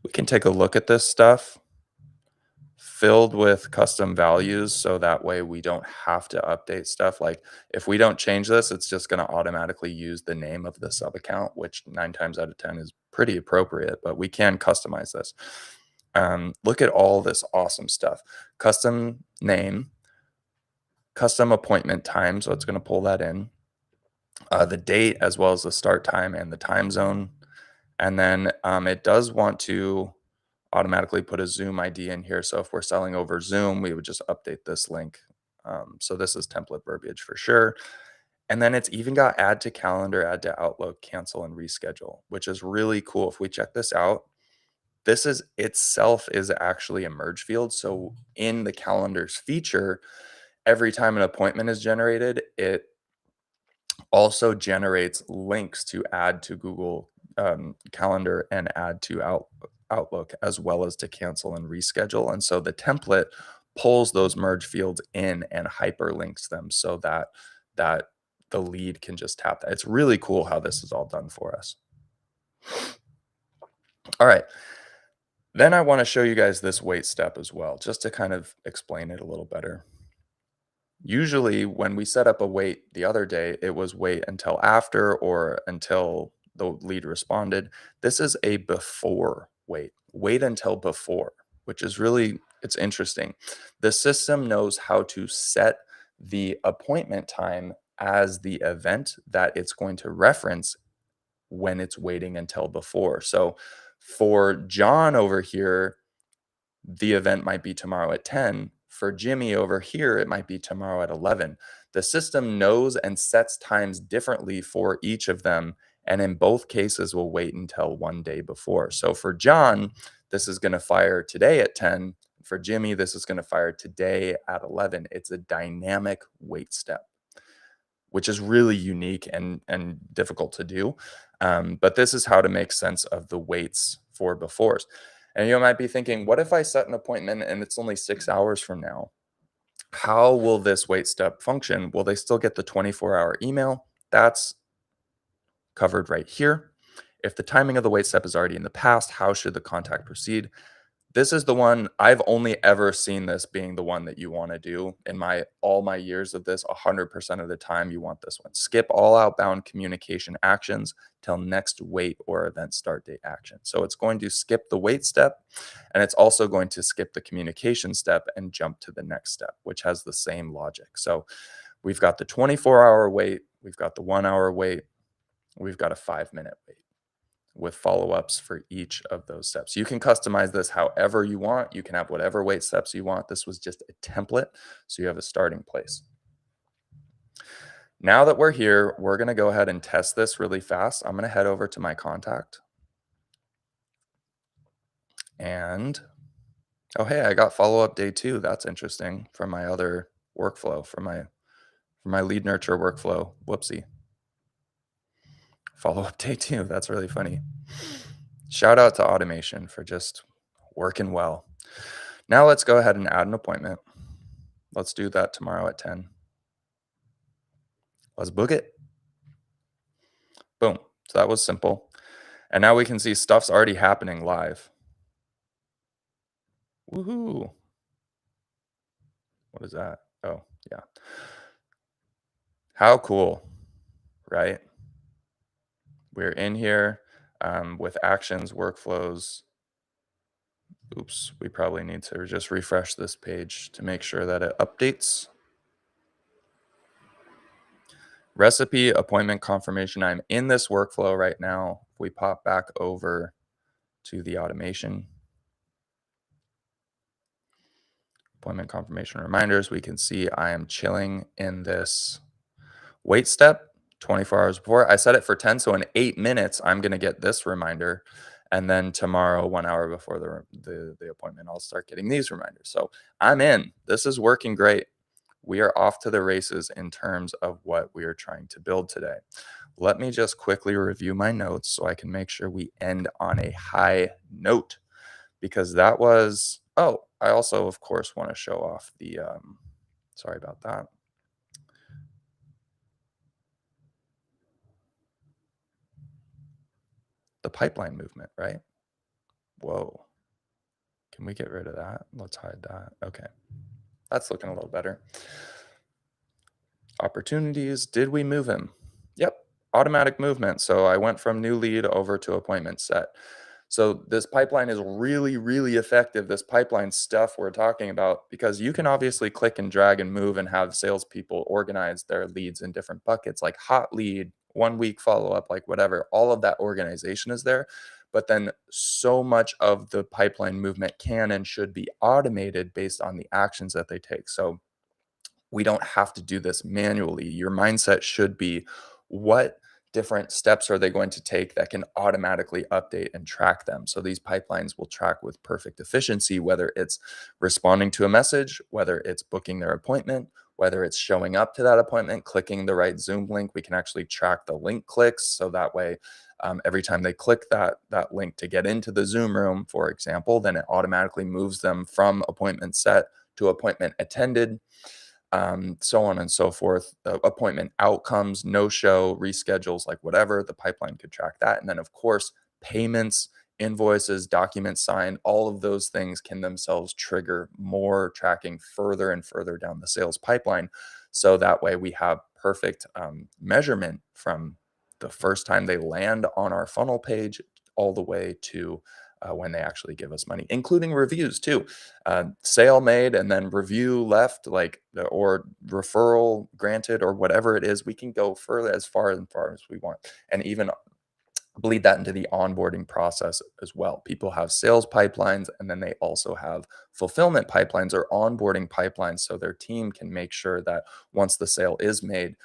We can take a look at this stuff filled with custom values so that way we don't have to update stuff. Like if we don't change this, it's just going to automatically use the name of the sub account, which 9 times out of 10 is pretty appropriate, but we can customize this. Look at all this awesome stuff. Custom name, custom appointment time. So it's going to pull that in. The date as well as the start time and the time zone. And then it does want to automatically put a Zoom ID in here. So if we're selling over Zoom, we would just update this link. So this is template verbiage for sure. And then it's even got add to calendar, add to Outlook, cancel and reschedule, which is really cool. If we check this out, this is itself is actually a merge field. So in the calendars feature, Every time an appointment is generated, it also generates links to add to Google Calendar and add to Outlook, as well as to cancel and reschedule. And so the template pulls those merge fields in and hyperlinks them so that that the lead can just tap that. It's really cool how this is all done for us. All right. Then I want to show you guys this wait step as well, just to kind of explain it a little better. Usually, when we set up a wait the other day, it was wait until after or until the lead responded. This is a before wait. Wait until before, which is really it's interesting. The system knows how to set the appointment time as the event that it's going to reference when it's waiting until before. So for John over here, the event might be tomorrow at 10. For Jimmy over here, it might be tomorrow at 11. The system knows and sets times differently for each of them. And in both cases, will wait until one day before. So for John, this is going to fire today at 10. For Jimmy, this is going to fire today at 11. It's a dynamic wait step, which is really unique and difficult to do. But this is how to make sense of the waits for befores. And you might be thinking, what if I set an appointment and it's only 6 hours from now? How will this wait step function? Will they still get the 24-hour email? That's covered right here. If the timing of the wait step is already in the past, how should the contact proceed? This is the one I've only ever seen this being the one that you want to do in all my years of this. 100% of the time you want this one. Skip all outbound communication actions till next wait or event start date action. So it's going to skip the wait step, and it's also going to skip the communication step and jump to the next step, which has the same logic. So we've got the 24-hour wait, we've got the 1 hour wait, we've got a 5-minute wait with follow-ups for each of those steps. You can customize this however you want. You can have whatever wait steps you want. This was just a template, so you have a starting place. Now that we're here, we're going to go ahead and test this really fast. I'm going to head over to my contact. And, oh, hey, I got follow-up day 2. That's interesting from my other workflow, from my lead nurture workflow. Whoopsie. Follow-up day 2. That's really funny. Shout out to automation for just working well. Now let's go ahead and add an appointment. Let's do that tomorrow at 10. Let's book it. Boom. So that was simple. And now we can see stuff's already happening live. Woohoo. What is that? Oh, yeah. How cool, right? We're in here with actions, workflows. Oops, we probably need to just refresh this page to make sure that it updates. Recipe, appointment confirmation. I'm in this workflow right now. If we pop back over to the automation, appointment confirmation reminders, we can see I am chilling in this wait step 24 hours before. I set it for 10, so in 8 minutes, I'm going to get this reminder. And then tomorrow, 1 hour before the appointment, I'll start getting these reminders. So I'm in. This is working great. We are off to the races in terms of what we are trying to build today. Let me just quickly review my notes so I can make sure we end on a high note, because that was, oh, I also, of course, want to show off the, sorry about that. The pipeline movement, right? Whoa. Can we get rid of that? Let's hide that. Okay. That's looking a little better. Opportunities. Did we move him? Yep. Automatic movement. So I went from new lead over to appointment set. So this pipeline is really, really effective. This pipeline stuff we're talking about, because you can obviously click and drag and move and have salespeople organize their leads in different buckets, like hot lead, 1 week follow-up, like whatever. All of that organization is there. But then so much of the pipeline movement can and should be automated based on the actions that they take. So we don't have to do this manually. Your mindset should be, what different steps are they going to take that can automatically update and track them? So these pipelines will track with perfect efficiency, whether it's responding to a message, whether it's booking their appointment, whether it's showing up to that appointment, clicking the right Zoom link. We can actually track the link clicks. So that way, every time they click that link to get into the Zoom room, for example, then it automatically moves them from appointment set to appointment attended, so on and so forth. Appointment outcomes, no show, reschedules, like whatever, the pipeline could track that. And then, of course, payments, invoices, documents signed, all of those things can themselves trigger more tracking further and further down the sales pipeline. So that way we have perfect measurement from the first time they land on our funnel page all the way to when they actually give us money, including reviews too. Sale made and then review left, like or referral granted or whatever it is. We can go further as far and far as we want, and even bleed that into the onboarding process as well. People have sales pipelines and then they also have fulfillment pipelines or onboarding pipelines, so their team can make sure that once the sale is made,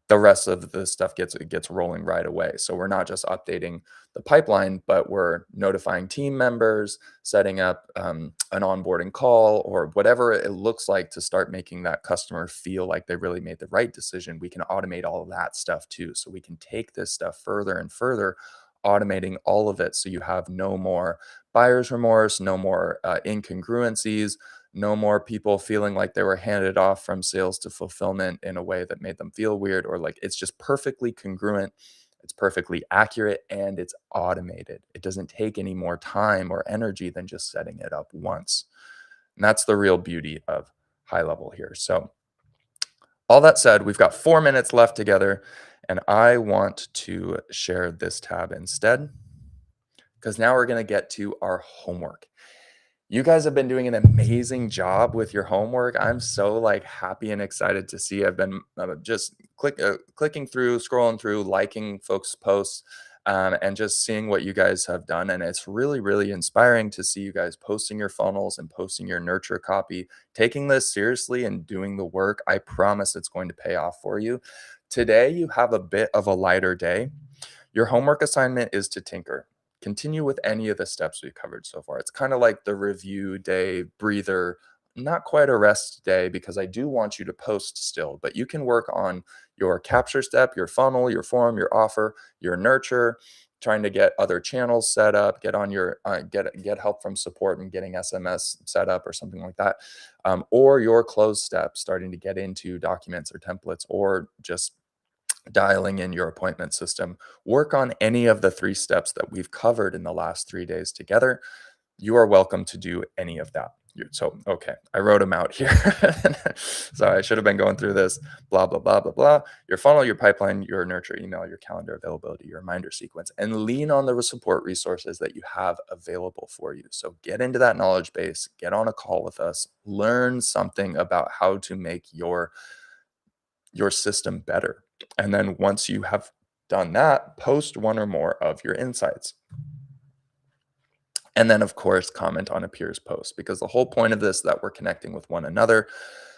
the rest of the stuff gets rolling right away. So we're not just updating the pipeline, but we're notifying team members, setting up an onboarding call, or whatever it looks like to start making that customer feel like they really made the right decision. We can automate all of that stuff too. So we can take this stuff further and further, automating all of it. So you have no more buyer's remorse, no more incongruencies, no more people feeling like they were handed off from sales to fulfillment in a way that made them feel weird, or like it's just perfectly congruent, it's perfectly accurate, and it's automated. It doesn't take any more time or energy than just setting it up once. And that's the real beauty of high level here. So, all that said, we've got 4 minutes left together, and I want to share this tab instead because now we're going to get to our homework. You guys have been doing an amazing job with your homework. I'm so like happy and excited to see. I've been just clicking through, scrolling through, liking folks' posts, and just seeing what you guys have done. And it's really, really inspiring to see you guys posting your funnels and posting your nurture copy, taking this seriously and doing the work. I promise it's going to pay off for you. Today, you have a bit of a lighter day. Your homework assignment is to tinker. Continue with any of the steps we've covered so far. It's kind of like the review day, breather, not quite a rest day because I do want you to post still, but you can work on your capture step, your funnel, your form, your offer, your nurture, trying to get other channels set up, get on your get help from support and getting SMS set up or something like that, or your close step, starting to get into documents or templates, or just dialing in your appointment system. Work on any of the 3 steps that we've covered in the last 3 days together. You are welcome to do any of that. So, okay, I wrote them out here. So I should have been going through this, blah, blah, blah, blah, blah. Your funnel, your pipeline, your nurture email, your calendar availability, your reminder sequence, and lean on the support resources that you have available for you. So get into that knowledge base, get on a call with us, learn something about how to make your system better. And then once you have done that, post one or more of your insights. And then, of course, comment on a peer's post, because the whole point of this is that we're connecting with one another.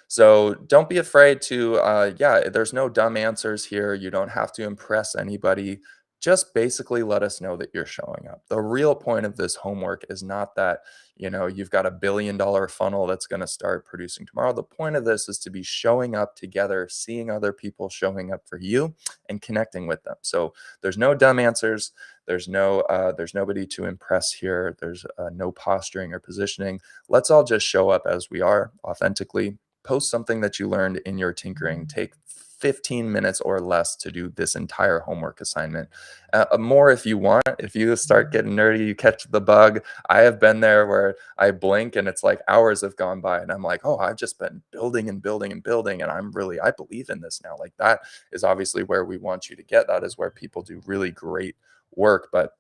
So don't be afraid to, yeah, there's no dumb answers here. You don't have to impress anybody. Just basically let us know that you're showing up. The real point of this homework is not that, you've got $1 billion funnel that's going to start producing tomorrow. The point of this is to be showing up together, seeing other people showing up for you and connecting with them. So there's no dumb answers. There's nobody to impress here. There's no posturing or positioning. Let's all just show up as we are authentically. Post something that you learned in your tinkering. Take 15 minutes or less to do this entire homework assignment. More if you want. If you start getting nerdy, you catch the bug. I have been there where I blink and it's like hours have gone by and I'm like, oh, I've just been building and building and building. And I believe in this now. Like, that is obviously where we want you to get. That is where people do really great work, but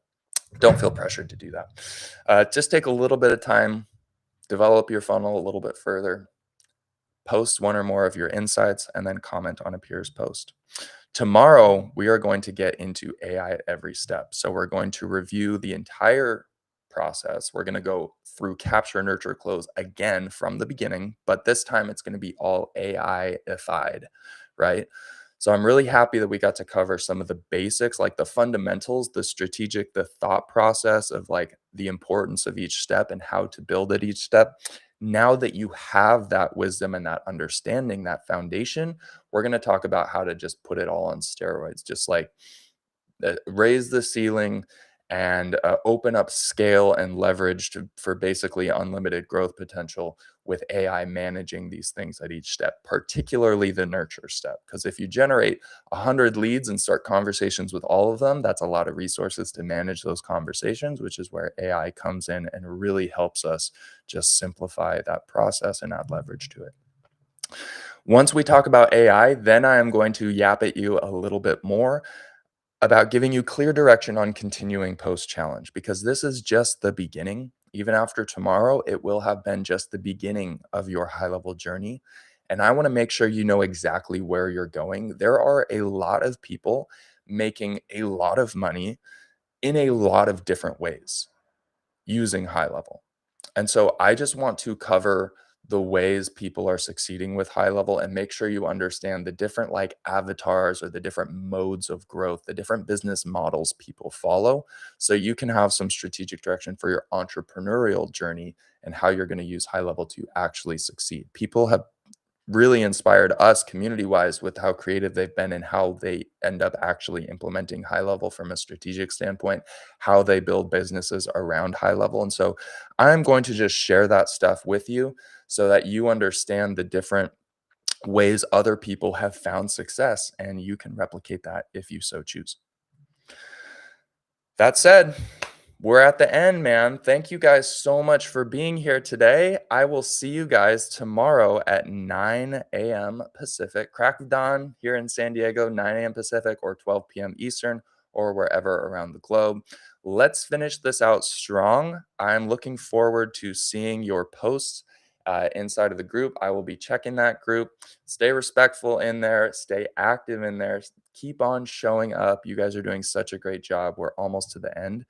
don't feel pressured to do that. Just take a little bit of time, develop your funnel a little bit further, post one or more of your insights, and then comment on a peer's post. Tomorrow, we are going to get into AI at every step. So we're going to review the entire process. We're going to go through capture, nurture, close again from the beginning, but this time it's going to be all AI-ified, right? So I'm really happy that we got to cover some of the basics, like the fundamentals, the strategic, the thought process of like the importance of each step and how to build at each step. Now that you have that wisdom and that understanding, that foundation, we're going to talk about how to just put it all on steroids, just like raise the ceiling and open up scale and leverage for basically unlimited growth potential with AI managing these things at each step, particularly the nurture step. Because if you generate 100 leads and start conversations with all of them, that's a lot of resources to manage those conversations, which is where AI comes in and really helps us just simplify that process and add leverage to it. Once we talk about AI, then I am going to yap at you a little bit more about giving you clear direction on continuing post challenge because this is just the beginning. Even after tomorrow, it will have been just the beginning of your high level journey. And I want to make sure you know exactly where you're going. There are a lot of people making a lot of money in a lot of different ways using high level. And so I just want to cover the ways people are succeeding with high level and make sure you understand the different like avatars or the different modes of growth, the different business models people follow. So you can have some strategic direction for your entrepreneurial journey and how you're going to use high level to actually succeed. People have really inspired us community wise with how creative they've been and how they end up actually implementing high level from a strategic standpoint, how they build businesses around high level. And so I'm going to just share that stuff with you so that you understand the different ways other people have found success and you can replicate that if you so choose. That said, we're at the end, man. Thank you guys so much for being here today. I will see you guys tomorrow at 9 a.m. Pacific, crack of dawn here in San Diego, 9 a.m. Pacific or 12 p.m. Eastern or wherever around the globe. Let's finish this out strong. I'm looking forward to seeing your posts inside of the group. I will be checking that group. Stay respectful in there, stay active in there, keep on showing up. You guys are doing such a great job. We're almost to the end.